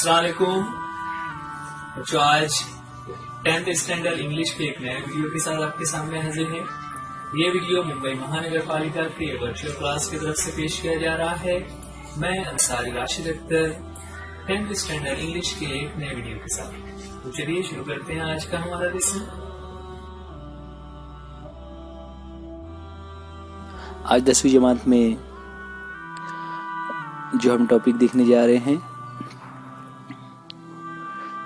अस्सलाम वालेकुम बच्चों, आज 10th स्टैंडर्ड इंग्लिश के एक नए वीडियो के साथ आपके सामने हाजिर है। ये वीडियो मुंबई महानगर पालिका के वर्चुअल क्लास की तरफ से पेश किया जा रहा है। मैं Ansari Rashid Akhtar 10th standard English के एक नए वीडियो के साथ। तो चलिए शुरू करते हैं आज का हमारा लेसन। आज 10वीं जमात में जो हम टॉपिक देखने जा रहे हैं,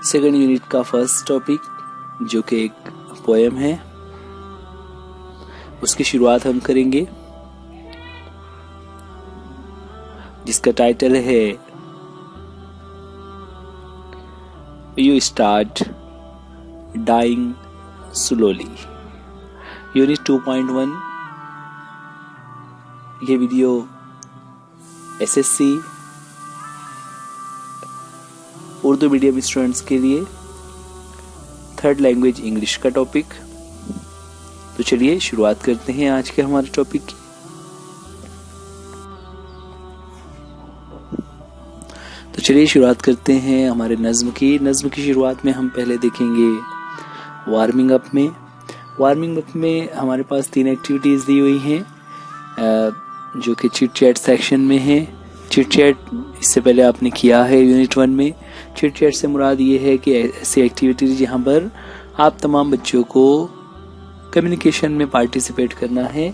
सेकंड यूनिट का फर्स्ट टॉपिक जो कि एक पोएम है, उसकी शुरुआत हम करेंगे जिसका टाइटल है you start dying slowly. Unit 2.1। ये video SSC Urdu medium students के लिए थर्ड लैंग्वेज इंग्लिश का टॉपिक। तो चलिए शुरुआत करते हैं आज के हमारे टॉपिक की। तो चलिए शुरुआत करते हैं हमारे नज्म की शुरुआत में हम पहले देखेंगे वार्मिंग अप में। वार्मिंग अप में हमारे पास 3 एक्टिविटीज दी हुई हैं जो कि चिट चैट सेक्शन में है। चिट चैट इससे पहले आपने किया है यूनिट 1 में। चिट चैट से मुराद ये है कि ऐसी एक्टिविटीज जहाँ पर आप तमाम बच्चों को कम्युनिकेशन में पार्टिसिपेट करना है,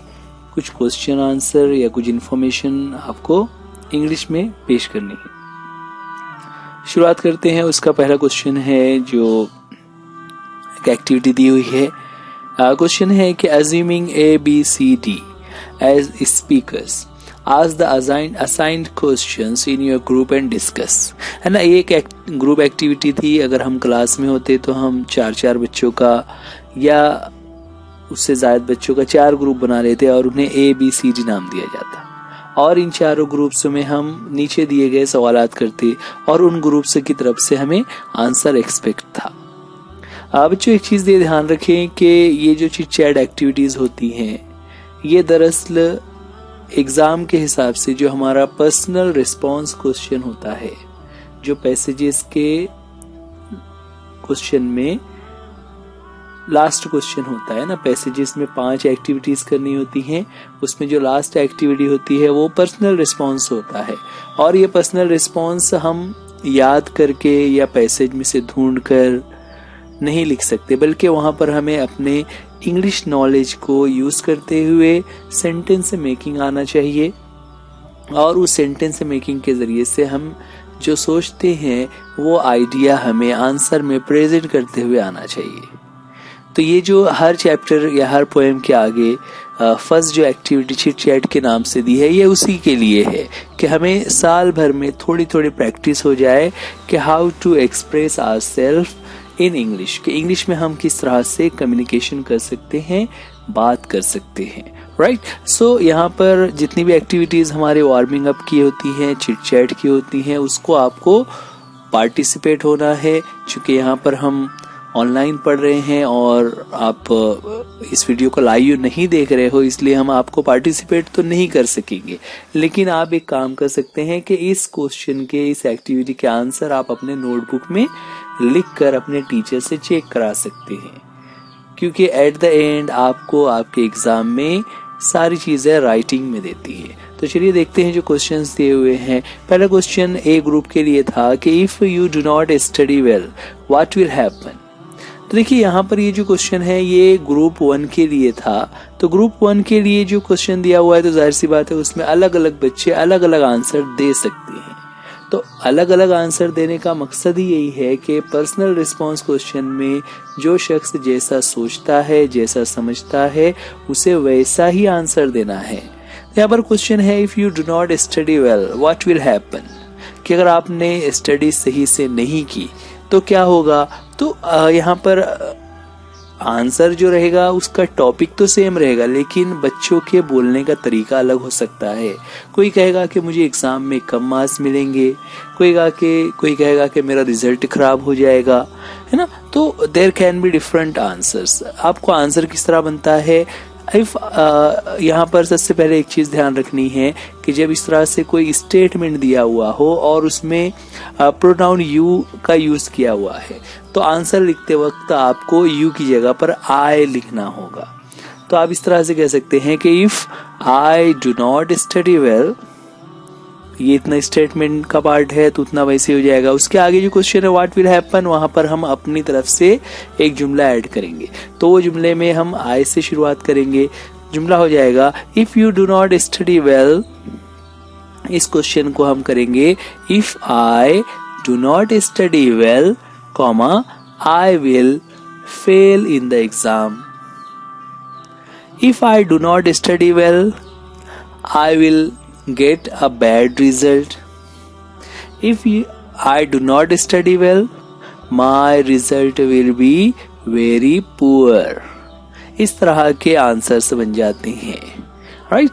कुछ क्वेश्चन आंसर या कुछ इन्फॉर्मेशन आपको इंग्लिश में पेश करनी है। शुरुआत करते हैं। उसका पहला क्वेश्चन है जो एक एक्टिविटी दी हुई है। क्वेश्चन है कि assuming ABCD as speakers, ask the assigned questions in your group and discuss। है ना, ये एक ग्रुप एक्टिविटी थी। अगर हम क्लास में होते तो हम 4 बच्चों का या उससे ज्यादा बच्चों का 4 ग्रुप बना लेते और उन्हें ABCD नाम दिया जाता और इन 4 ग्रुप्स में हम नीचे दिए गए सवालात करते और उन ग्रुप्स की तरफ से हमें आंसर एक्सपेक्ट था। बच्चों एक चीज ये ध्यान रखें कि ये जो चिट चैट एक्टिविटीज होती हैं ये दरअसल एग्जाम के हिसाब से जो हमारा पर्सनल रिस्पांस क्वेश्चन होता है, जो पैसेजेस के क्वेश्चन में लास्ट क्वेश्चन होता है ना, पैसेजेस में 5 एक्टिविटीज करनी होती हैं, उसमें जो लास्ट एक्टिविटी होती है वो पर्सनल रिस्पांस होता है। और ये पर्सनल रिस्पांस हम याद करके या पैसेज में से ढूंढ कर नहीं लिख सकते, बल्कि वहां पर हमें अपने इंग्लिश नॉलेज को यूज करते हुए सेंटेंस मेकिंग आना चाहिए और उस सेंटेंस मेकिंग के जरिए से हम जो सोचते हैं वो आइडिया हमें आंसर में प्रेजेंट करते हुए आना चाहिए। तो ये जो हर चैप्टर या हर पोएम के आगे फर्स्ट जो एक्टिविटी चिट चैट के नाम से दी है ये उसी के लिए है कि हमें साल भर में थोड़ी थोड़ी प्रैक्टिस हो जाए कि how to express ourselves in English, कि इंग्लिश में हम किस तरह से कम्युनिकेशन कर सकते हैं, बात कर सकते हैं। राइट। सो यहाँ पर जितनी भी एक्टिविटीज हमारे वार्मिंग अप की होती हैं, चिट चैट की होती हैं, उसको आपको पार्टिसिपेट होना है। क्योंकि यहाँ पर हम ऑनलाइन पढ़ रहे हैं और आप इस वीडियो को लाइव नहीं देख रहे हो, इसलिए हम आपको पार्टिसिपेट तो नहीं कर सकेंगे, लेकिन आप एक काम कर सकते हैं कि इस क्वेश्चन के, इस एक्टिविटी के आंसर आप अपने नोटबुक में लिख कर अपने टीचर से चेक करा सकते हैं, क्योंकि एट द एंड आपको आपके एग्जाम में सारी चीजें राइटिंग में देती है। तो चलिए देखते हैं जो क्वेश्चंस दिए हुए हैं। पहला क्वेश्चन ए ग्रुप के लिए था कि if you do not study well what will happen. तो देखिए यहाँ पर ये जो क्वेश्चन है ये ग्रुप 1 के लिए था। तो ग्रुप 1 के लिए जो क्वेश्चन दिया हुआ है तो जाहिर सी बात है उसमें अलग अलग बच्चे अलग अलग आंसर दे सकते हैं। तो अलग अलग आंसर देने का मकसद ही यही है कि पर्सनल रिस्पांस क्वेश्चन में जो शख्स जैसा सोचता है, जैसा समझता है, उसे वैसा ही आंसर देना है। यहाँ पर क्वेश्चन है if you do not study well what will happen, कि अगर आपने स्टडी सही से नहीं की तो क्या होगा। तो यहाँ पर आंसर जो रहेगा उसका टॉपिक तो सेम रहेगा, लेकिन बच्चों के बोलने का तरीका अलग हो सकता है। कोई कहेगा कि मुझे एग्जाम में कम मार्क्स मिलेंगे, कोई कहेगा कि मेरा रिजल्ट खराब हो जाएगा, है ना। तो there can be different answers. आपको आंसर किस तरह बनता है, इफ यहाँ पर सबसे पहले एक चीज ध्यान रखनी है कि जब इस तरह से कोई स्टेटमेंट दिया हुआ हो और उसमें प्रोनाउन यू का यूज किया हुआ है तो आंसर लिखते वक्त आपको यू की जगह पर आई लिखना होगा। तो आप इस तरह से कह सकते हैं कि if I do not study well, ये इतना स्टेटमेंट का पार्ट है तो उतना वैसे हो जाएगा। उसके आगे जो क्वेश्चन है व्हाट विल हैपन, वहां पर हम अपनी तरफ से एक जुमला ऐड करेंगे। तो वो जुमले में हम आई से शुरुआत करेंगे। जुमला हो जाएगा if you do not study well. इस क्वेश्चन को हम करेंगे if I do not study well, comma I will fail in the exam. If I do not study well, I will get a bad result. If I do not study well, my result will be very poor. इस तरह के answers बन जाते हैं, right?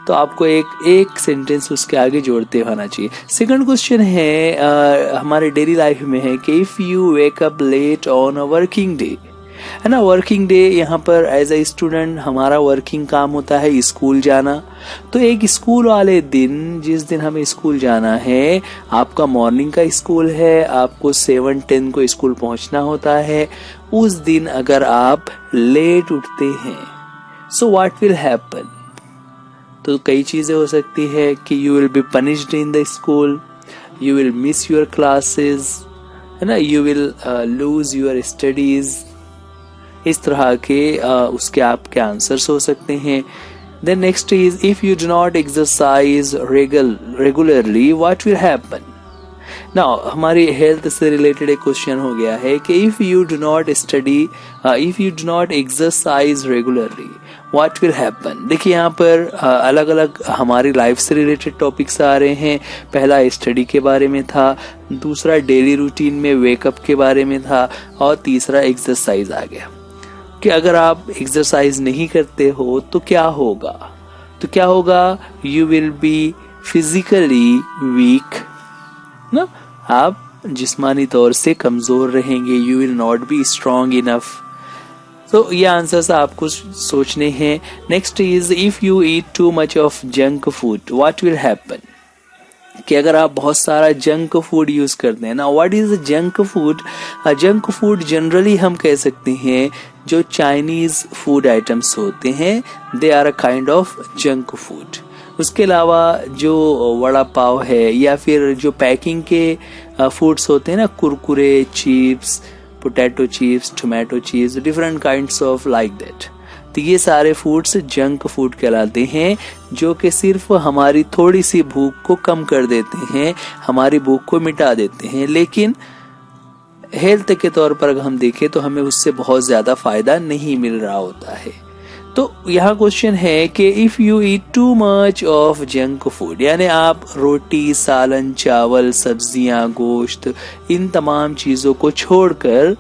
तो आपको एक sentence उसके आगे जोड़ते होना चाहिए। सेकंड क्वेश्चन है हमारे डेली लाइफ में है कि if you wake up late on a working day, है ना। वर्किंग डे यहाँ पर एज ए स्टूडेंट हमारा वर्किंग काम होता है स्कूल जाना। तो एक स्कूल वाले दिन, जिस दिन हमें स्कूल जाना है, आपका मॉर्निंग का स्कूल है, आपको 7:10 को स्कूल पहुंचना होता है, उस दिन अगर आप लेट उठते हैं सो व्हाट विल हैपन। तो कई चीजें हो सकती है कि you will be punished in the school, you will miss your classes, है ना, you will lose your studies. इस तरह के उसके आपके आंसर्स हो सकते हैं। Then next is if you do not exercise regularly what will happen. Now हमारी हेल्थ से रिलेटेड एक क्वेश्चन हो गया है कि if you do not exercise regularly what will happen. देखिए यहाँ पर अलग अलग हमारी लाइफ से रिलेटेड टॉपिक्स आ रहे हैं। पहला स्टडी के बारे में था, दूसरा डेली रूटीन में वेकअप के बारे में था, और तीसरा एक्सरसाइज आ गया कि अगर आप एक्सरसाइज नहीं करते हो तो क्या होगा, you will be physically weak ना, आप जिस्मानी तौर से कमजोर रहेंगे, you will not be strong enough. तो ये आंसर्स आपको सोचने हैं। Next is if you eat too much of junk food what will happen. कि अगर आप बहुत सारा जंक फूड यूज करते हैं ना, what is junk food. Junk food generally हम कह सकते हैं जो चाइनीज फूड आइटम्स होते हैं, they are a kind of junk food. उसके अलावा जो वड़ा पाव है या फिर जो पैकिंग के फूड्स होते हैं ना, Kurkure, chips, potato chips, tomato chips, different kinds of like that. तो ये सारे फूड्स जंक फूड कहलाते हैं, जो कि सिर्फ हमारी थोड़ी सी भूख को कम कर देते हैं, हमारी भूख को मिटा देते हैं, लेकिन हेल्थ के तौर पर अगर हम देखें तो हमें उससे बहुत ज्यादा फायदा नहीं मिल रहा होता है। तो यहाँ क्वेश्चन है कि if you eat too much of junk food, यानी आप रोटी, सालन, चावल, सब्जियां, गोश्त, इन तमाम चीजों को छोड़कर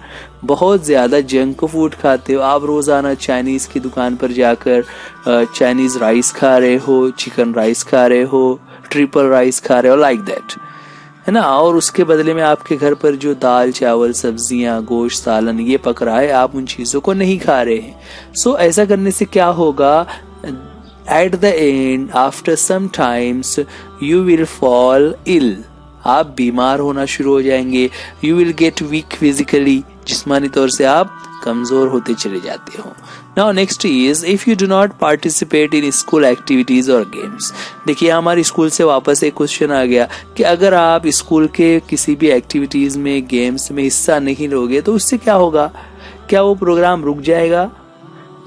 बहुत ज्यादा जंक फूड खाते हो, आप रोजाना चाइनीज की दुकान पर जाकर चाइनीज राइस खा रहे हो, चिकन राइस खा रहे हो, ट्रिपल राइस खा रहे हो, लाइक दैट, है ना, और उसके बदले में आपके घर पर जो दाल, चावल, सब्जियां, गोश्त, सालन ये पक रहा है, आप उन चीजों को नहीं खा रहे हैं। सो ऐसा करने से क्या होगा, at the end after some times you will fall ill, आप बीमार होना शुरू हो जाएंगे, you will get weak physically, जिस्मानी तौर से आप कमजोर होते चले जाते हो। Now next is if you do not participate in school activities और गेम्स। देखिए हमारे स्कूल से वापस एक क्वेश्चन आ गया कि अगर आप स्कूल के किसी भी एक्टिविटीज में, गेम्स में हिस्सा नहीं लोगे तो उससे क्या होगा, क्या वो प्रोग्राम रुक जाएगा?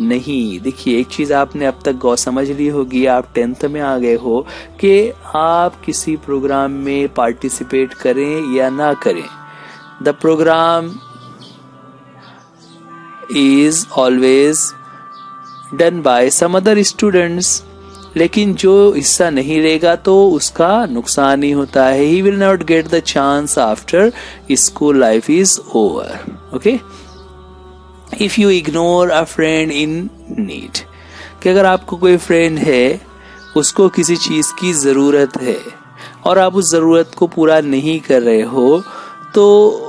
नहीं। देखिए एक चीज आपने अब तक समझ ली होगी, आप 10th में आ गए हो, कि आप किसी प्रोग्राम में पार्टिसिपेट करें या ना करें, the programme is always done by some other students, लेकिन जो हिस्सा नहीं लेगा तो उसका नुकसान ही होता है। He will not get the chance after school life is over. Okay? If you ignore a friend in need, कि अगर आपको कोई फ्रेंड है, उसको किसी चीज की जरूरत है और आप उस जरूरत को पूरा नहीं कर रहे हो, तो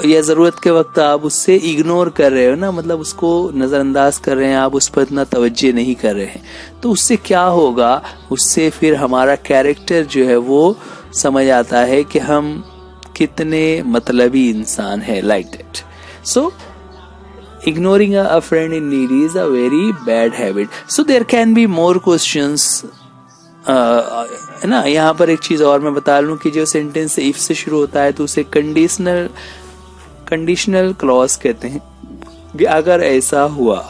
या जरूरत के वक्त आप उससे इग्नोर कर रहे हो ना, मतलब उसको नजरअंदाज कर रहे हैं, आप उस पर इतना तवज्जो नहीं कर रहे हैं, तो उससे क्या होगा, उससे फिर हमारा कैरेक्टर जो है वो समझ आता है कि हम कितने मतलबी इंसान है, like that. So ignoring a friend in need is a very bad habit. So there can be more questions. है ना. यहाँ पर एक चीज और मैं बता लूं कि जो सेंटेंस इफ से शुरू होता है तो उसे कंडीशनल क्लॉज कहते हैं, कि अगर ऐसा हुआ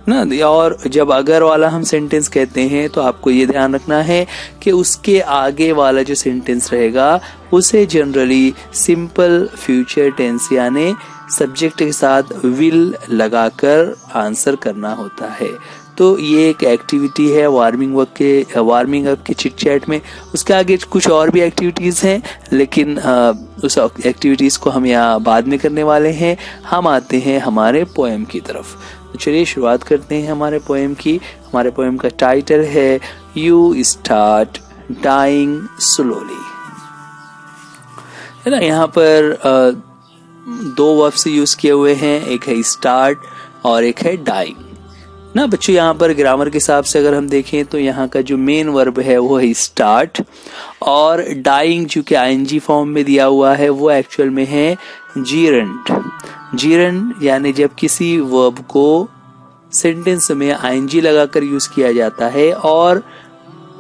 ना. और जब अगर वाला हम सेंटेंस कहते हैं तो आपको ये ध्यान रखना है कि उसके आगे वाला जो सेंटेंस रहेगा उसे जनरली सिंपल फ्यूचर टेंस यानी सब्जेक्ट के साथ विल लगाकर आंसर करना होता है. तो ये एक एक्टिविटी है वार्मिंग अप के चिट चैट में. उसके आगे कुछ और भी एक्टिविटीज हैं, लेकिन उस एक्टिविटीज को हम यहाँ बाद में करने वाले हैं. हम आते हैं हमारे पोएम की तरफ. तो चलिए शुरुआत करते हैं हमारे पोएम की. हमारे पोएम का टाइटल है यू स्टार्ट डाइंग स्लोली. है ना. यहाँ पर दो वर्ब्स यूज किए हुए हैं, एक है स्टार्ट और एक है डाइंग ना. बच्चों यहाँ पर ग्रामर के हिसाब से अगर हम देखें तो यहाँ का जो मेन वर्ब है वो है स्टार्ट, और डाइंग जो कि आईएनजी फॉर्म में दिया हुआ है वो एक्चुअल में है जीरंड. जीरंड यानी जब किसी वर्ब को सेंटेंस में आईएनजी लगाकर यूज किया जाता है और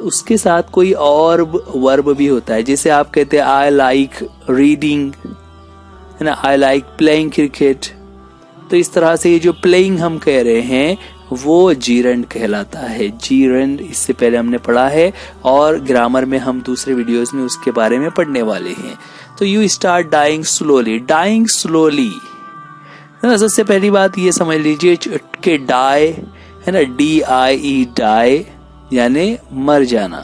उसके साथ कोई और वर्ब भी होता है. जैसे आप कहते हैं आई लाइक रीडिंग, है ना, आई लाइक प्लेइंग क्रिकेट. तो इस तरह से ये जो प्लेइंग हम कह रहे हैं वो जीरंड कहलाता है. जीरंड इससे पहले हमने पढ़ा है और ग्रामर में हम दूसरे वीडियोस में उसके बारे में पढ़ने वाले हैं. तो you start dying slowly. Dying slowly है ना. सबसे पहली बात ये समझ लीजिए कि डाई है ना, DIE डाई यानी मर जाना.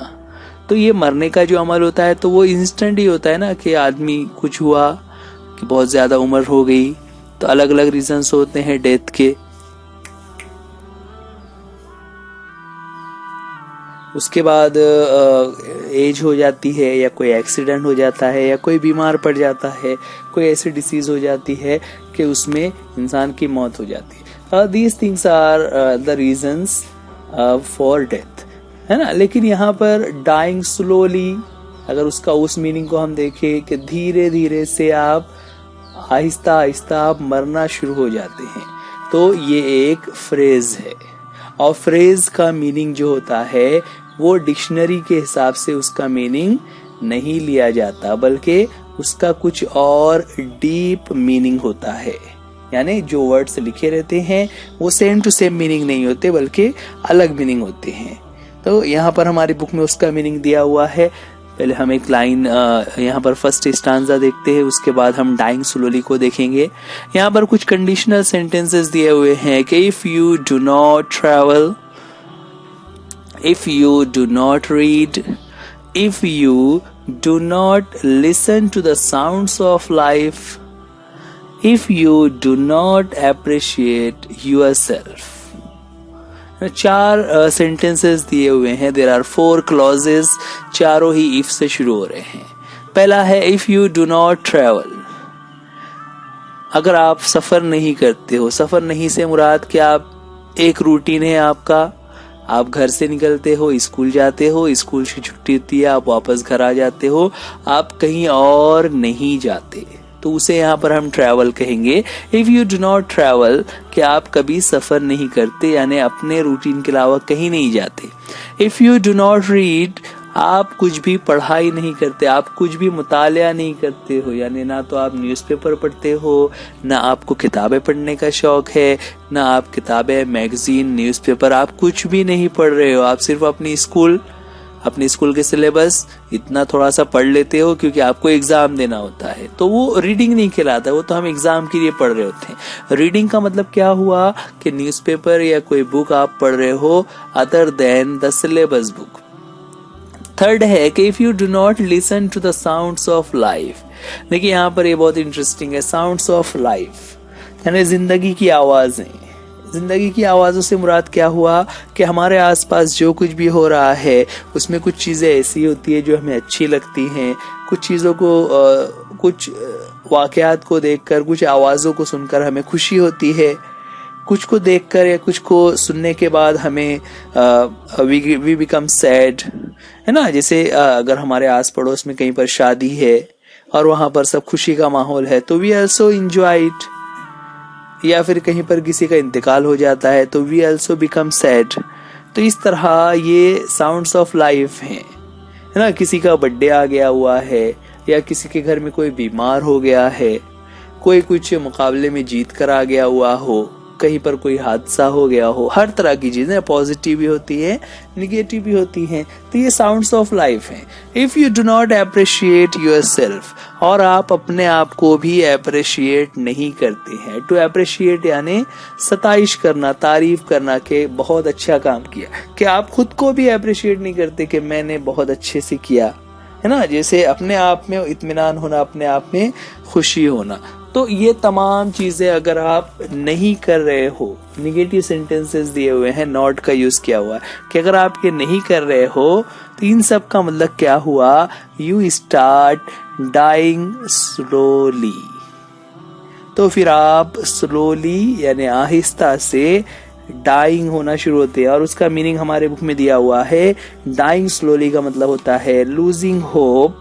तो ये मरने का जो अमल होता है तो वो इंस्टेंट ही होता है ना, कि आदमी कुछ हुआ कि बहुत ज्यादा उम्र हो गई, तो अलग अलग रीजंस होते हैं डेथ के. उसके बाद एज हो जाती है, या कोई एक्सीडेंट हो जाता है, या कोई बीमार पड़ जाता है, कोई ऐसी डिसीज हो जाती है कि उसमें इंसान की मौत हो जाती है. These things are the reasons for death, है ना. लेकिन यहाँ पर डाइंग स्लोली, अगर उसका उस मीनिंग को हम देखें कि धीरे धीरे से आप आहिस्ता आहिस्ता आप मरना शुरू हो जाते हैं, तो ये एक फ्रेज है. और फ्रेज का मीनिंग जो होता है वो डिक्शनरी के हिसाब से उसका मीनिंग नहीं लिया जाता, बल्कि उसका कुछ और डीप मीनिंग होता है. यानी जो वर्ड्स लिखे रहते हैं वो सेम टू सेम मीनिंग नहीं होते, बल्कि अलग मीनिंग होते हैं. तो यहाँ पर हमारी बुक में उसका मीनिंग दिया हुआ है. पहले हम एक लाइन यहाँ पर फर्स्ट स्टांजा देखते हैं, उसके बाद हम डाइंग स्लोली को देखेंगे. यहाँ पर कुछ कंडीशनल सेंटेंसेस दिए हुए हैं कि if you do not travel, if you do not read, if you do not listen to the sounds of life, if you do not appreciate yourself. 4 sentences दिए हुए हैं. देयर आर 4 क्लॉजेस, चारों ही if से शुरू हो रहे हैं. पहला है if you do not travel. अगर आप सफर नहीं करते हो, सफर नहीं से मुराद कि आप एक रूटीन है आपका, आप घर से निकलते हो, स्कूल जाते हो, स्कूल की छुट्टी होती है, आप वापस घर आ जाते हो, आप कहीं और नहीं जाते, तो उसे यहाँ पर हम ट्रैवल कहेंगे. If you do not travel, कि आप कभी सफर नहीं करते, यानी अपने रूटीन के अलावा कहीं नहीं जाते. If you do not read, आप कुछ भी पढ़ाई नहीं करते, आप कुछ भी मुतालिया नहीं करते हो, यानी ना तो आप न्यूज़पेपर पढ़ते हो, ना आपको किताबें पढ़ने का शौक है, ना आप किताबें, मैगजीन, न्यूज़पेपर, आप कुछ भी नहीं पढ़ रहे हो. आप सिर्फ अपने स्कूल के सिलेबस इतना थोड़ा सा पढ़ लेते हो क्योंकि आपको एग्जाम देना होता है, तो वो रीडिंग नहीं कहलाता, वो तो हम एग्जाम के लिए पढ़ रहे होते हैं. रीडिंग का मतलब क्या हुआ कि न्यूज़पेपर या कोई बुक आप पढ़ रहे हो other than the syllabus book. Third है कि if you do not listen to the sounds of life. देखिए यहाँ पर ये बहुत इंटरेस्टिंग है. साउंड्स ऑफ लाइफ यानी जिंदगी की आवाजें. जिंदगी की आवाजों से मुराद क्या हुआ कि हमारे आसपास जो कुछ भी हो रहा है उसमें कुछ चीजें ऐसी होती है जो हमें अच्छी लगती हैं, कुछ चीजों को कुछ वाकयात को देखकर, कुछ आवाज़ों को सुनकर हमें खुशी होती है, कुछ को देखकर या कुछ को सुनने के बाद हमें वी बिकम सैड, है ना। जैसे अगर हमारे आस पड़ोस में कहीं पर शादी है और वहां पर सब खुशी का माहौल है तो वी आल्सो एंजॉय इट, या फिर कहीं पर किसी का इंतकाल हो जाता है तो वी आल्सो बिकम सैड। तो इस तरह ये साउंड्स ऑफ लाइफ हैं, है ना। किसी का बर्थडे आ गया हुआ है या किसी के घर में कोई बीमार हो गया है, कोई कुछ मुकाबले में जीत कर आ गया हुआ हो, कहीं पर कोई हादसा हो गया हो, हर तरह की चीजें पॉजिटिव भी होती है, निगेटिव भी होती हैं। तो ये साउंड्स ऑफ लाइफ हैं। If you do not appreciate yourself, और आप अपने आप को भी अप्रिशिएट नहीं करते हैं। टू अप्रिशिएट यानी सताइश करना, तारीफ करना कि बहुत अच्छा काम किया, कि आप खुद को भी अप्रिशिएट नहीं करते कि मैंने बहुत अच्छे से किया, है ना। जैसे अपने आप में इत्मीनान होना, अपने आप में खुशी होना। तो ये तमाम चीजें अगर आप नहीं कर रहे हो, निगेटिव सेंटेंसेस दिए हुए हैं, नॉट का यूज किया हुआ है कि अगर आप ये नहीं कर रहे हो तो इन सब का मतलब क्या हुआ, यू स्टार्ट डाइंग स्लोली। तो फिर आप स्लोली यानी आहिस्ता से डाइंग होना शुरू होते हैं। और उसका मीनिंग हमारे बुक में दिया हुआ है, डाइंग स्लोली का मतलब होता है losing hope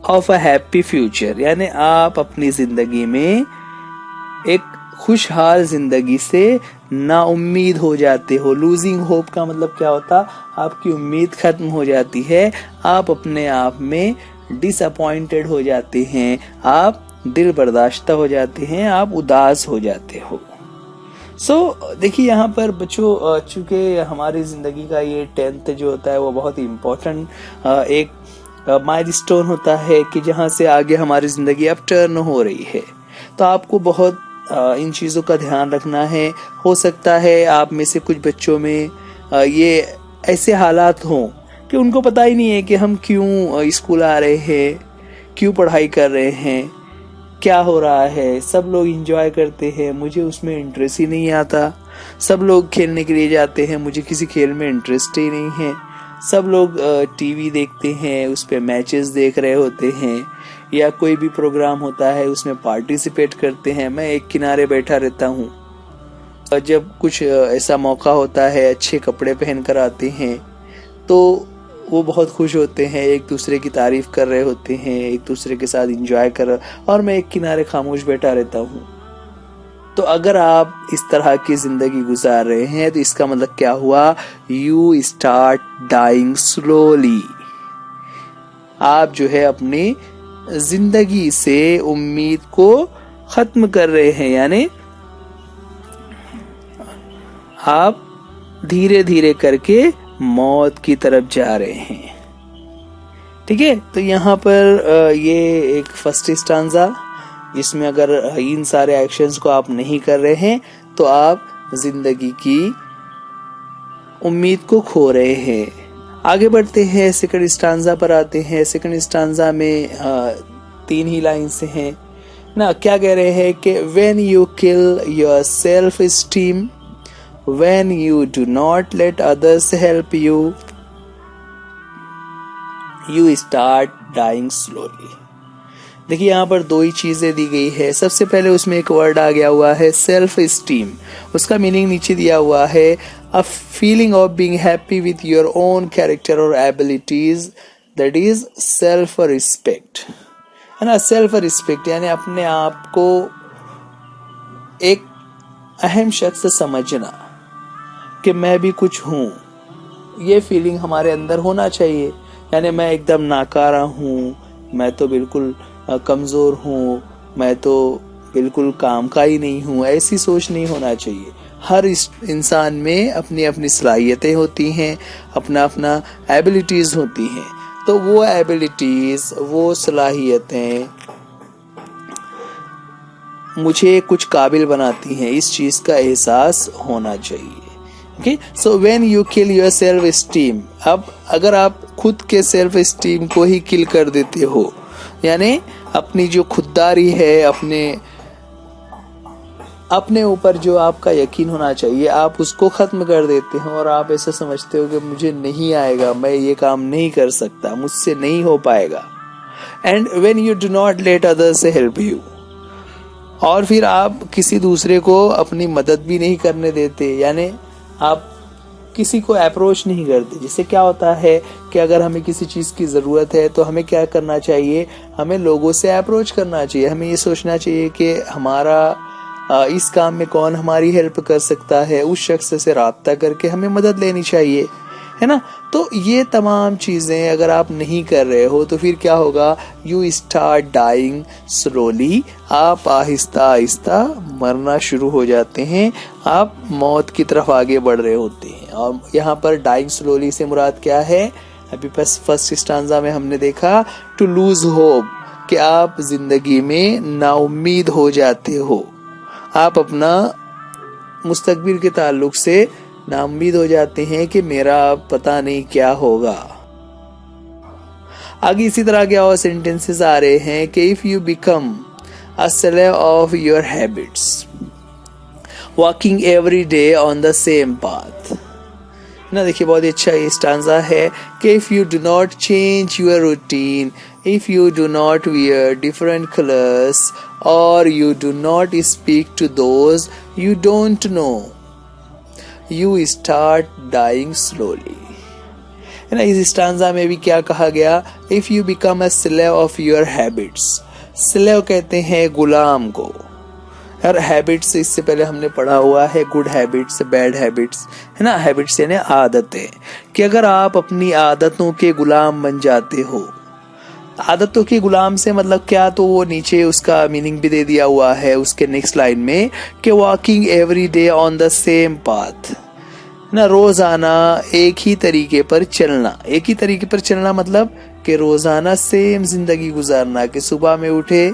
of a happy future, यानी आप अपनी जिंदगी में एक खुशहाल जिंदगी से नाउम्मीद हो जाते हो। लूजिंग होप का मतलब क्या होता, आपकी उम्मीद खत्म हो जाती है, आप अपने आप में डिसअपॉइंटेड हो जाते हैं, आप दिल बर्दाश्ता हो जाते हैं, आप उदास हो जाते हो। देखिए यहाँ पर बच्चों, चूंकि हमारी जिंदगी का ये 10th जो होता है वो बहुत ही इम्पोर्टेंट एक माइलस्टोन होता है कि जहाँ से आगे हमारी जिंदगी अब टर्न हो रही है। तो आपको बहुत इन चीजों का ध्यान रखना है। हो सकता है आप में से कुछ बच्चों में ये ऐसे हालात हों कि उनको पता ही नहीं है कि हम क्यों स्कूल आ रहे हैं, क्यों पढ़ाई कर रहे हैं, क्या हो रहा है। सब लोग एंजॉय करते हैं, मुझे उसमें इंटरेस्ट ही नहीं आता। सब लोग खेलने के लिए जाते हैं, मुझे किसी खेल में इंटरेस्ट ही नहीं है। सब लोग टीवी देखते हैं, उस पे मैचेस देख रहे होते हैं, या कोई भी प्रोग्राम होता है उसमें पार्टिसिपेट करते हैं, मैं एक किनारे बैठा रहता हूँ। और जब कुछ ऐसा मौका होता है, अच्छे कपड़े पहन कर आते हैं तो वो बहुत खुश होते हैं, एक दूसरे की तारीफ कर रहे होते हैं, एक दूसरे के साथ एंजॉय कर, और मैं एक किनारे खामोश बैठा रहता हूँ। तो अगर आप इस तरह की जिंदगी गुजार रहे हैं तो इसका मतलब क्या हुआ, यू स्टार्ट डाइंग स्लोली। आप जो है अपनी जिंदगी से उम्मीद को खत्म कर रहे हैं, यानी आप धीरे धीरे करके मौत की तरफ जा रहे हैं। ठीक है, तो यहाँ पर ये एक फर्स्ट स्टांजा, इसमें अगर इन सारे एक्शंस को आप नहीं कर रहे हैं तो आप जिंदगी की उम्मीद को खो रहे हैं। आगे बढ़ते हैं, सेकंड स्टांजा पर आते हैं। सेकंड स्टांजा में 3 ही लाइन से हैं ना। क्या कह रहे हैं कि when you kill your self esteem, when you do not let others help you, you start dying slowly। देखिए यहाँ पर 2 ही चीजें दी गई है। सबसे पहले उसमें एक वर्ड आ गया हुआ है सेल्फ स्टीम, उसका मीनिंग नीचे दिया हुआ है a feeling of being happy with your own character और abilities, that is self respect, है ना। सेल्फ रिस्पेक्ट यानी अपने आप को एक अहम शख्स समझना कि मैं भी कुछ हूँ, ये फीलिंग हमारे अंदर होना चाहिए। यानी मैं एकदम नाकारा हूँ, मैं तो बिल्कुल कमजोर हूँ, मैं तो बिल्कुल काम का ही नहीं हूँ, ऐसी सोच नहीं होना चाहिए। हर इंसान में अपनी अपनी सलाहियतें होती हैं, अपना अपना एबिलिटीज होती हैं। तो वो एबिलिटीज, वो सलाहियतें मुझे कुछ काबिल बनाती हैं, इस चीज का एहसास होना चाहिए। Okay, so when you kill your self esteem, अब अगर आप खुद के सेल्फ स्टीम को ही किल कर देते हो, यानी अपनी जो खुददारी है, अपने ऊपर जो आपका यकीन होना चाहिए, आप उसको खत्म कर देते हो और आप ऐसा समझते हो कि मुझे नहीं आएगा, मैं ये काम नहीं कर सकता, मुझसे नहीं हो पाएगा, and when you do not let others help you, और फिर आप किसी दूसरे को अपनी मदद भी नहीं करने देते, यानी आप किसी को अप्रोच नहीं करते। जिससे क्या होता है कि अगर हमें किसी चीज़ की ज़रूरत है तो हमें क्या करना चाहिए, हमें लोगों से अप्रोच करना चाहिए। हमें ये सोचना चाहिए कि हमारा इस काम में कौन हमारी हेल्प कर सकता है, उस शख्स से राब्ता करके हमें मदद लेनी चाहिए, है ना। तो ये तमाम चीज़ें अगर आप नहीं कर रहे हो तो फिर क्या होगा, यू स्टार्ट डाइंग स्लोली, आप आहिस्ता आहिस्ता मरना शुरू हो जाते हैं, आप मौत की तरफ आगे बढ़ रहे होते हैं। और यहाँ पर डाइंग स्लोली से मुराद क्या है, अभी फर्स्ट स्टांजा में हमने देखा टू लूज होप, कि आप जिंदगी में नाउम्मीद हो जाते हो, आप अपना मुस्तकबिल के ताल्लुक से नाउम्मीद हो जाते हैं कि मेरा पता नहीं क्या होगा। आगे इसी तरह के और सेंटेंसेस आ रहे हैं कि if you become a slave of your habits, walking every day on the same path ना। देखिए बहुत ही अच्छा ये स्टांजा है कि if you do not change your routine, if you do not wear different colours, और you do not speak to those you don't know, you start dying slowly, है ना। इस स्टांजा में भी क्या कहा गया, if you become a slave of your habits. Slave कहते हैं गुलाम को, यार हैबिट्स इससे पहले हमने पढ़ा हुआ है, गुड हैबिट्स, बैड हैबिट्स, है ना। हैबिट्स यानी आदतें, कि अगर आप अपनी आदतों के गुलाम बन जाते हो, आदतों के गुलाम से मतलब क्या, तो वो नीचे उसका मीनिंग भी दे दिया हुआ है उसके नेक्स्ट लाइन में कि walking every day on the same path ना, रोजाना एक ही तरीके पर चलना। एक ही तरीके पर चलना मतलब कि रोजाना सेम जिंदगी गुजारना, कि सुबह में उठे,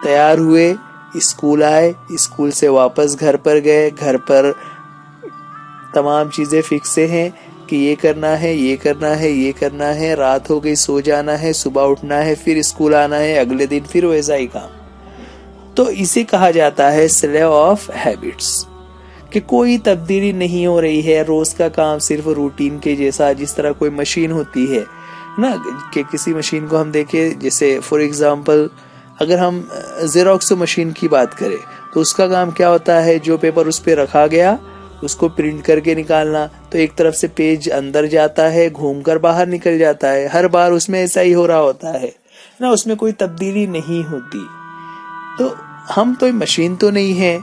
तैयार हुए, स्कूल आए, स्कूल से वापस घर पर गए, घर पर तमाम चीजें फिक्स हैं कि ये करना है, ये करना है, ये करना है, रात हो गई सो जाना है, सुबह उठना है, फिर स्कूल आना है, अगले दिन फिर वैसा ही काम। तो इसे कहा जाता है स्लेव ऑफ हैबिट्स, कि कोई तब्दीली नहीं हो रही है, रोज का काम सिर्फ रूटीन के जैसा। जिस तरह कोई मशीन होती है ना, कि किसी मशीन को हम देखें, जैसे फॉर एग्जांपल अगर हम जेरोक्स मशीन की बात करें तो उसका काम क्या होता है, जो पेपर उस पर रखा गया उसको प्रिंट करके निकालना, तो एक तरफ से पेज अंदर जाता है, घूमकर बाहर निकल जाता है, हर बार उसमें ऐसा ही हो रहा होता है ना, उसमें कोई तब्दीली नहीं होती। तो हम तो मशीन तो नहीं है,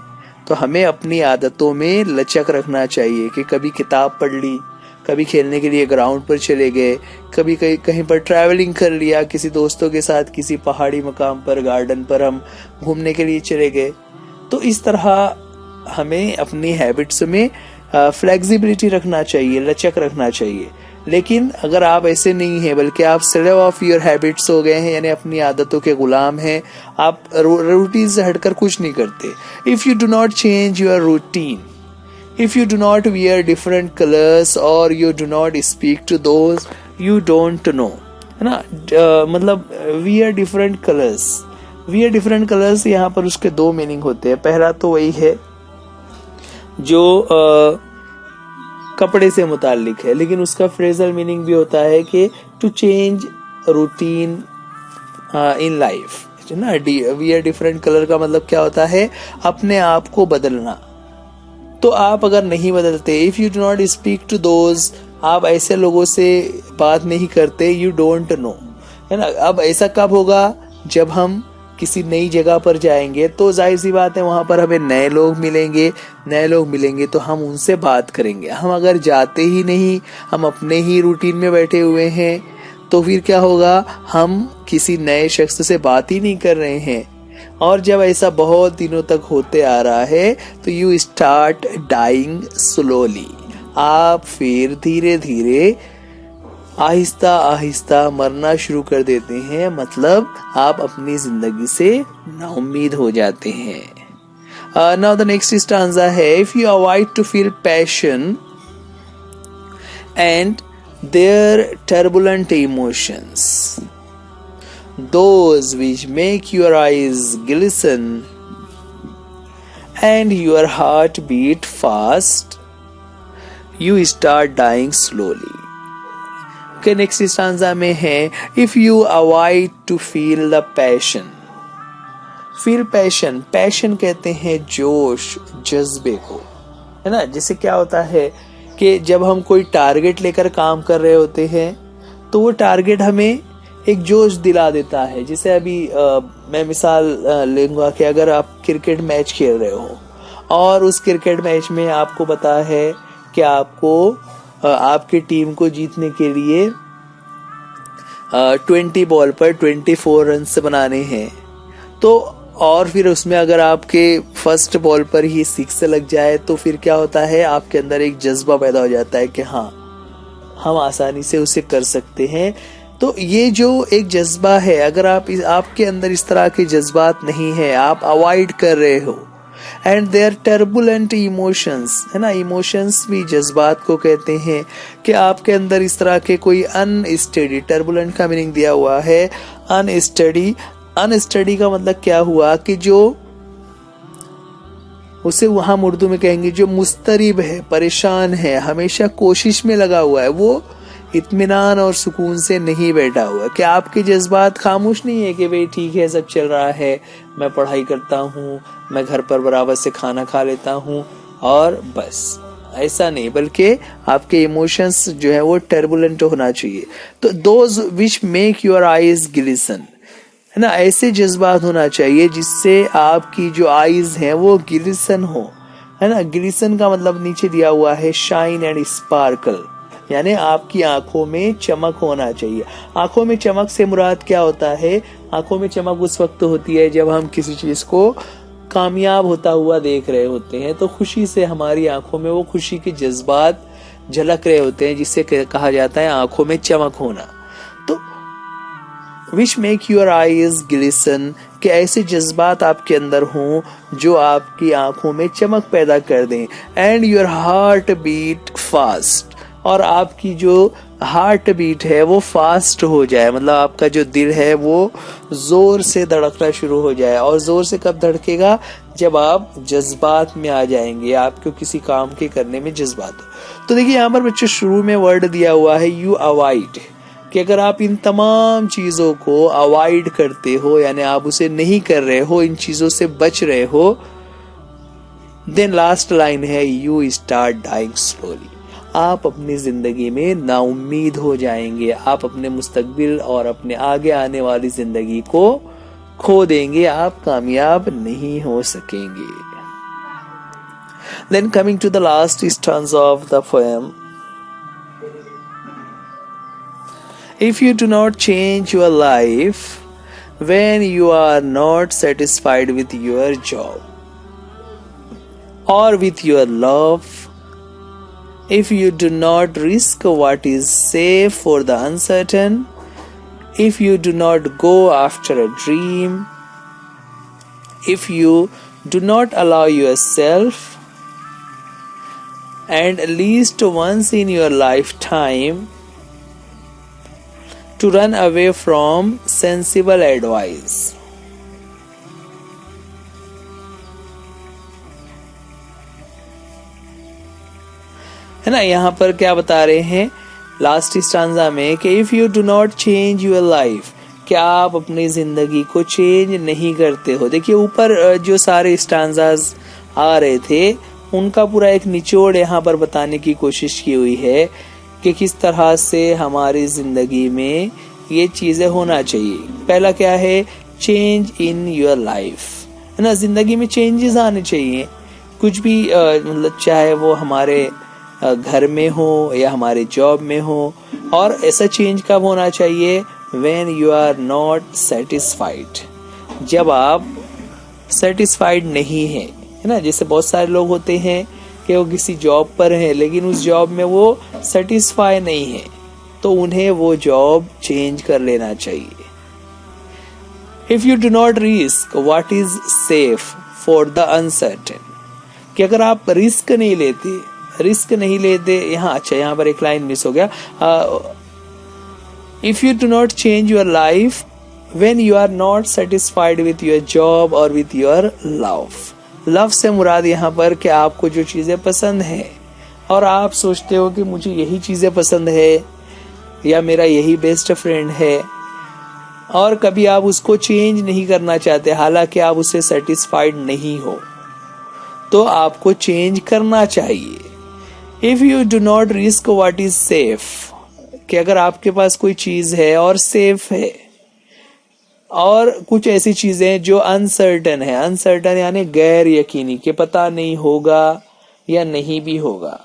तो हमें अपनी आदतों में लचक रखना चाहिए कि कभी किताब पढ़ ली, कभी खेलने के लिए ग्राउंड पर चले गए, कभी कहीं पर ट्रैवलिंग कर लिया, किसी दोस्तों के साथ किसी पहाड़ी मकाम पर, गार्डन पर हम घूमने के लिए चले गए। तो इस तरह हमें अपनी हैबिट्स में फ्लेक्सिबिलिटी रखना चाहिए, लचक रखना चाहिए। लेकिन अगर आप ऐसे नहीं हैं, बल्कि आप स्लेव ऑफ योर हैबिट्स हो गए हैं, यानी अपनी आदतों के गुलाम हैं, आप रूटीन से हटकर कुछ नहीं करते। If you do not change your routine, if you do not wear different colours, और you do not speak to those you don't know, है ना। मतलब wear different colours, wear different colours यहाँ पर उसके दो मीनिंग होते हैं। पहला तो वही है जो कपड़े से मुताल्लिक है, लेकिन उसका फ्रेजल मीनिंग भी होता है कि to change routine in life, है ना। वियर डिफरेंट कलर का मतलब क्या होता है, अपने आप को बदलना। तो आप अगर नहीं बदलते, if you do not speak to those, आप ऐसे लोगों से बात नहीं करते, यू डोंट नो, है ना। अब ऐसा कब होगा, जब हम किसी नई जगह पर जाएंगे तो जाहिर सी बात है वहां पर हमें नए लोग मिलेंगे, नए लोग मिलेंगे तो हम उनसे बात करेंगे। हम अगर जाते ही नहीं, हम अपने ही रूटीन में बैठे हुए हैं, तो फिर क्या होगा, हम किसी नए शख्स से बात ही नहीं कर रहे हैं। और जब ऐसा बहुत दिनों तक होते आ रहा है तो यू स्टार्ट डाइंग स्लोली, आप फिर धीरे धीरे आहिस्ता आहिस्ता मरना शुरू कर देते हैं, मतलब आप अपनी जिंदगी से नाउम्मीद हो जाते हैं। नाउ द नेक्स्ट स्टांजा है, if you avoid to feel passion and their turbulent emotions, those which make your eyes glisten and your heart beat fast, you start dying slowly. के नेक्स्ट स्टांजा में है if you avoid to feel the passion. Feel passion, passion कहते हैं जोश, जज्बे को, है ना। जैसे क्या होता है कि जब हम कोई टारगेट लेकर काम कर रहे होते हैं तो वो टारगेट हमें एक जोश दिला देता है। जैसे अभी मैं मिसाल लूंगा कि अगर आप क्रिकेट मैच खेल रहे हो और उस क्रिकेट मैच में आपको पता है कि आपको आपकी टीम को जीतने के लिए 20 बॉल पर 24 रन बनाने हैं, तो और फिर उसमें अगर आपके फर्स्ट बॉल पर ही 6 लग जाए तो फिर क्या होता है, आपके अंदर एक जज्बा पैदा हो जाता है कि हाँ हम आसानी से उसे कर सकते हैं। तो ये जो एक जज्बा है, अगर आपके अंदर इस तरह के जज्बात नहीं है, आप अवॉइड कर रहे हो, एंड देयर टर्बुलेंट इमोशंस, है ना। इमोशंस भी जज्बात को कहते हैं कि आपके अंदर इस तरह के कोई अनस्टडी, टर्बुलेंट का मीनिंग दिया हुआ है अनस्टडी। अनस्टडी का मतलब क्या हुआ कि जो उसे वहां उर्दू में कहेंगे जो मुस्तरिब है, परेशान है, हमेशा कोशिश में लगा हुआ है, वो इत्मीनान और सुकून से नहीं बैठा हुआ। कि आपके जज्बात खामोश नहीं है कि भाई ठीक है सब चल रहा है, मैं पढ़ाई करता हूँ, मैं घर पर बराबर से खाना खा लेता हूँ और बस, ऐसा नहीं, बल्कि आपके इमोशंस जो है वो टर्बुलेंट होना चाहिए। तो those which make your eyes glisten, है ना, ऐसे जज्बात होना चाहिए जिससे आपकी जो आईज हैं वो ग्लिसन हो, है ना। ग्लिसन का मतलब नीचे दिया हुआ है शाइन एंड स्पार्कल, यानी आपकी आंखों में चमक होना चाहिए। आंखों में चमक से मुराद क्या होता है, आंखों में चमक उस वक्त होती है जब हम किसी चीज को कामयाब होता हुआ देख रहे होते हैं, तो खुशी से हमारी आंखों में वो खुशी के जज्बात झलक रहे होते हैं, जिससे कहा जाता है आंखों में चमक होना। तो which make your eyes glisten, कि ऐसे जज्बात आपके अंदर हों जो आपकी आंखों में चमक पैदा कर दें। And your heart beat fast, और आपकी जो हार्ट बीट है वो फास्ट हो जाए, मतलब आपका जो दिल है वो जोर से धड़कना शुरू हो जाए। और जोर से कब धड़केगा, जब आप जज्बात में आ जाएंगे, आपको किसी काम के करने में जज्बात हो। तो देखिए यहाँ पर बच्चों शुरू में वर्ड दिया हुआ है यू अवॉइड, कि अगर आप इन तमाम चीजों को अवॉइड करते हो, यानी आप उसे नहीं कर रहे हो, इन चीजों से बच रहे हो, देन लास्ट लाइन है यू स्टार्ट डाइंग स्लोली, आप अपनी जिंदगी में नाउम्मीद हो जाएंगे, आप अपने मुस्तकबिल और अपने आगे आने वाली जिंदगी को खो देंगे, आप कामयाब नहीं हो सकेंगे। Then coming to the last stanza of the poem, if you do not change your life when you are not satisfied with your job or with your love, if you do not risk what is safe for the uncertain, if you do not go after a dream, if you do not allow yourself, and least once in your lifetime, to run away from sensible advice. है ना। यहाँ पर क्या बता रहे हैं last stanza में कि if you do not change your life, क्या आप अपनी जिंदगी को चेंज नहीं करते हो। देखिए ऊपर जो सारे स्टांजाज आ रहे थे उनका पूरा एक निचोड़ यहाँ पर बताने की कोशिश की हुई है कि किस तरह से हमारी जिंदगी में ये चीजें होना चाहिए। पहला क्या है, चेंज इन योर लाइफ, है ना। जिंदगी में चेंजेस आने चाहिए, कुछ भी मतलब चाहे वो हमारे घर में हो या हमारे जॉब में हो। और ऐसा चेंज कब होना चाहिए, when you are not satisfied, जब आप सेटिस्फाइड नहीं है, है ना। जैसे बहुत सारे लोग होते हैं कि वो किसी जॉब पर हैं लेकिन उस जॉब में वो सेटिस्फाई नहीं है, तो उन्हें वो जॉब चेंज कर लेना चाहिए। If you do not risk what is safe for the uncertain, कि अगर आप रिस्क नहीं लेते यहाँ, अच्छा यहाँ पर एक लाइन मिस हो गया, if you do not change your life when you are not satisfied with your job और विथ योर लव से मुराद यहाँ पर कि आपको जो चीजें पसंद है और आप सोचते हो कि मुझे यही चीजें पसंद है, या मेरा यही बेस्ट फ्रेंड है, और कभी आप उसको चेंज नहीं करना चाहते, हालांकि आप उससे सेटिस्फाइड नहीं हो, तो आपको चेंज करना चाहिए। If you do not risk what is safe, कि अगर आपके पास कोई चीज है और सेफ है, और कुछ ऐसी चीजें जो अनसर्टन है, अनसर्टन यानी गैर यकीनी, कि पता नहीं होगा या नहीं भी होगा,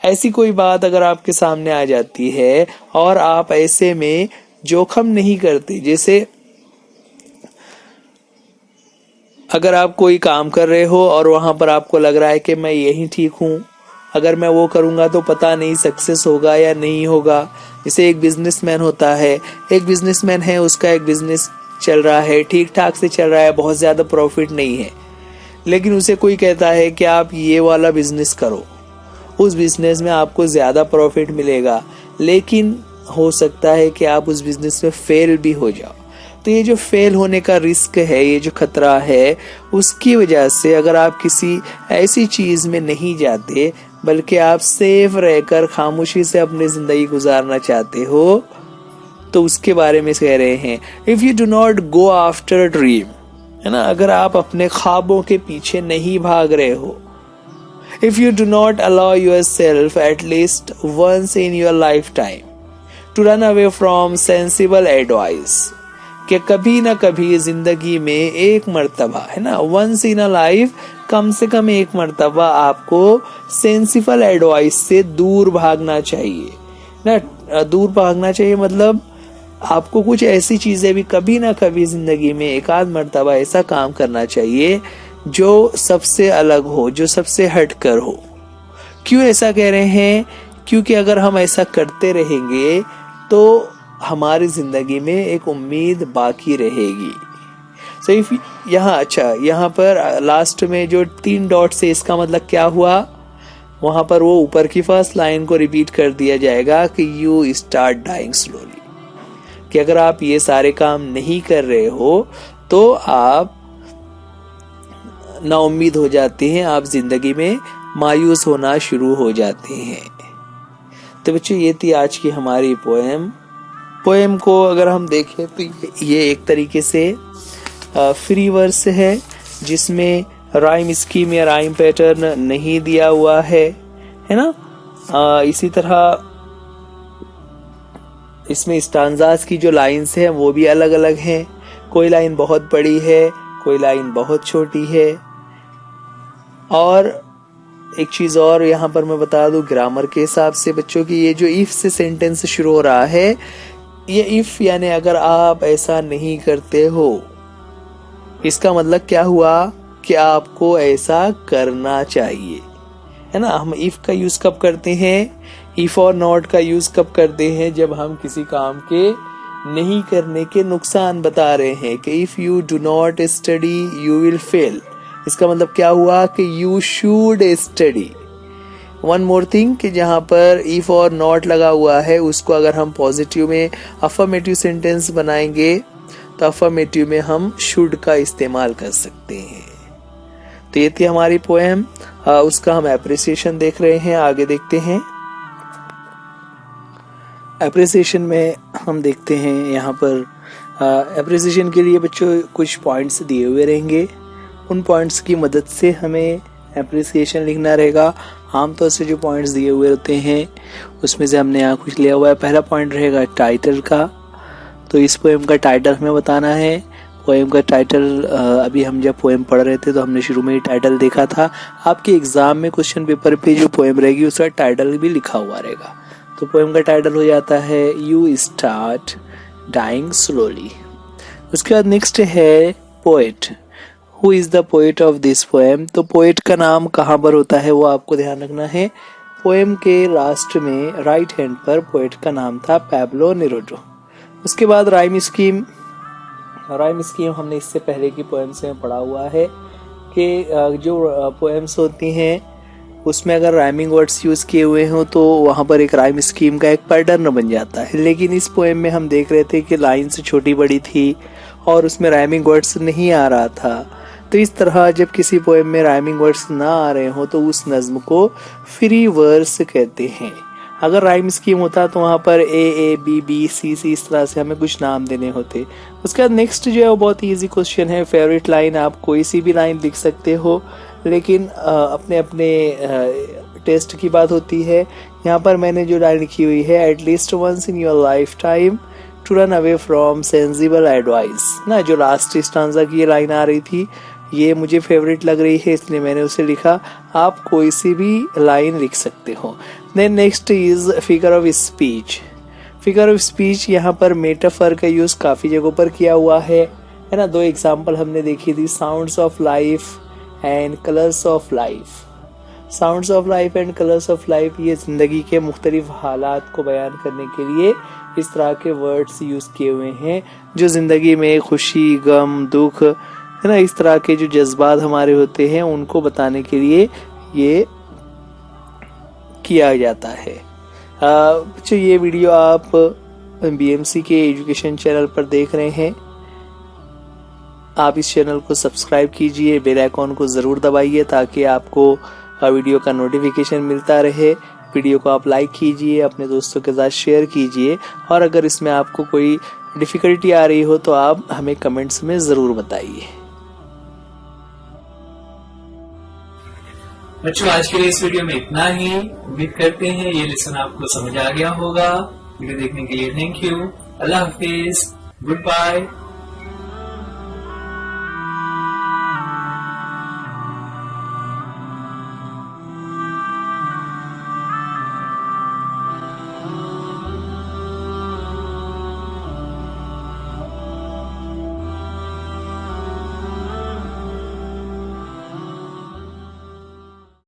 ऐसी कोई बात अगर आपके सामने आ जाती है और आप ऐसे में जोखम नहीं करते, जैसे अगर आप कोई काम कर रहे हो और वहां पर आपको लग रहा है कि मैं यही ठीक हूं, अगर मैं वो करूंगा तो पता नहीं सक्सेस होगा या नहीं होगा। जैसे एक बिजनेसमैन होता है, एक बिजनेसमैन है, उसका एक बिजनेस चल रहा है, ठीक ठाक से चल रहा है, बहुत ज्यादा प्रॉफिट नहीं है, लेकिन उसे कोई कहता है कि आप ये वाला बिजनेस करो, उस बिजनेस में आपको ज्यादा प्रॉफिट मिलेगा, लेकिन हो सकता है कि आप उस बिजनेस में फेल भी हो जाओ। तो ये जो फेल होने का रिस्क है, ये जो खतरा है, उसकी वजह से अगर आप किसी ऐसी चीज में नहीं जाते, बल्कि आप सेफ रहकर खामोशी से अपनी जिंदगी गुजारना चाहते हो, तो उसके बारे में कह रहे हैं if you do not go after dream, है ना, अगर आप अपने ख्वाबों के पीछे नहीं भाग रहे हो, if you do not allow yourself at least once in your lifetime to run away from sensible advice, कि कभी ना कभी जिंदगी में एक मर्तबा, है ना, वंस इन अ लाइफ, कम से कम एक मर्तबा आपको सेंसिबल एडवाइस से दूर भागना चाहिए ना। दूर भागना चाहिए मतलब आपको कुछ ऐसी चीजें भी कभी ना कभी जिंदगी में एक आध मर्तबा ऐसा काम करना चाहिए जो सबसे अलग हो, जो सबसे हटकर हो। क्यों ऐसा कह रहे हैं? क्योंकि अगर हम ऐसा करते रहेंगे तो हमारी जिंदगी में एक उम्मीद बाकी रहेगी। सो इफ यहाँ पर लास्ट में जो 3 डॉट्स है, इसका मतलब क्या हुआ? वहां पर वो ऊपर की फर्स्ट लाइन को रिपीट कर दिया जाएगा कि यू स्टार्ट डाइंग स्लोली, कि अगर आप ये सारे काम नहीं कर रहे हो तो आप नाउम्मीद हो जाते हैं, आप जिंदगी में मायूस होना शुरू हो जाते हैं। तो बच्चों, ये थी आज की हमारी पोएम को अगर हम देखें तो ये एक तरीके से फ्री वर्स है, जिसमें राइम स्कीम या राइम पैटर्न नहीं दिया हुआ है ना। इसी तरह इसमें स्टांजास की जो लाइंस हैं वो भी अलग अलग हैं। कोई लाइन बहुत बड़ी है, कोई लाइन बहुत छोटी है। और एक चीज और यहाँ पर मैं बता दूं, ग्रामर के हिसाब से बच्चों की ये जो इफ से सेंटेंस शुरू हो रहा है, ये इफ यानी अगर आप ऐसा नहीं करते हो, इसका मतलब क्या हुआ कि आपको ऐसा करना चाहिए, है ना। हम इफ का यूज कब करते हैं? इफ और नॉट का यूज कब करते हैं? जब हम किसी काम के नहीं करने के नुकसान बता रहे हैं कि if you do not study you will fail. इसका मतलब क्या हुआ कि you should study. One more thing कि जहां पर इफ और नॉट लगा हुआ है, उसको अगर हम पॉजिटिव में अफर्मेटिव सेंटेंस बनाएंगे तो अफर्मेटिव में हम शुड का इस्तेमाल कर सकते हैं। तो ये थी हमारी पोएम, उसका हम एप्रिसिएशन देख रहे हैं। आगे देखते हैं। एप्रिसिएशन में हम देखते हैं यहाँ पर एप्रिसिएशन के लिए बच्चों कुछ पॉइंट्स दिए हुए रहेंगे। उन पॉइंट्स की मदद से हमें एप्रिसिएशन लिखना रहेगा। आमतौर से जो पॉइंट्स दिए हुए होते हैं उसमें से हमने यहाँ कुछ लिया हुआ है। पहला पॉइंट रहेगा टाइटल का। तो इस पोएम का टाइटल हमें बताना है। पोएम का टाइटल अभी हम जब पोएम पढ़ रहे थे तो हमने शुरू में ही टाइटल देखा था। आपके एग्जाम में क्वेश्चन पेपर पे जो पोएम रहेगी उसका टाइटल भी लिखा हुआ रहेगा। तो पोएम का टाइटल हो जाता है यू स्टार्ट डाइंग स्लोली। उसके बाद नेक्स्ट है poet. Who is the poet of this poem? तो पोएट का नाम कहाँ पर होता है वो आपको ध्यान रखना है। पोएम के लास्ट में राइट हैंड पर पोएट का नाम था पैब्लो नेरुदा। उसके बाद राइम स्कीम हमने इससे पहले की पोएम से पढ़ा हुआ है कि जो पोएम्स होती हैं उसमें अगर राइमिंग वर्ड्स यूज किए हुए हों तो वहां पर एक राइम स्कीम का एक पैटर्न बन जाता है। लेकिन इस पोएम में हम देख रहे थे कि लाइन्स छोटी बड़ी थी और उसमें राइमिंग वर्ड्स नहीं आ रहा था। तो इस तरह जब किसी पोएम में राइमिंग वर्ड्स ना आ रहे हो तो उस नज्म को फ्री वर्स कहते हैं। अगर राइम स्कीम होता तो वहाँ पर ए बी बी सी सी इस तरह से हमें कुछ नाम देने होते। उसके बाद नेक्स्ट जो है वो बहुत ही ईजी क्वेश्चन है। फेवरेट लाइन, आप कोई सी भी लाइन लिख सकते हो, लेकिन अपने अपने टेस्ट की बात होती है। यहाँ पर मैंने जो लाइन लिखी हुई है, at least once in your lifetime to run away from sensible advice ना, जो लास्ट स्टांजा की ये लाइन आ रही थी, ये मुझे फेवरेट लग रही है इसलिए मैंने उसे लिखा। आप कोई सी भी लाइन लिख सकते हो। Then next is figure of speech. Figure of speech यहाँ पर मेटाफर का यूज काफी जगहों पर किया हुआ है ना। दो एग्जाम्पल हमने देखी थी, sounds of life and colours of life. Sounds of life and colours of life, ये जिंदगी के मुख्तलिफ हालात को बयान करने के लिए इस तरह के वर्ड्स यूज किए हुए हैं, जो जिंदगी में खुशी, गम, दुख है ना, इस तरह के जो जज्बात हमारे होते हैं उनको बताने के लिए ये किया जाता है। बच्चों, ये वीडियो आप बीएमसी के एजुकेशन चैनल पर देख रहे हैं। आप इस चैनल को सब्सक्राइब कीजिए, बेल आइकॉन को जरूर दबाइए ताकि आपको वीडियो का नोटिफिकेशन मिलता रहे। वीडियो को आप लाइक कीजिए, अपने दोस्तों के साथ शेयर कीजिए, और अगर इसमें आपको कोई डिफिकल्टी आ रही हो तो आप हमें कमेंट्स में जरूर बताइए। बच्चों, आज के लिए इस वीडियो में इतना ही। उम्मीद करते हैं ये लेसन आपको समझ आ गया होगा। वीडियो देखने के लिए थैंक यू। अल्लाह हाफिज, गुड बाय।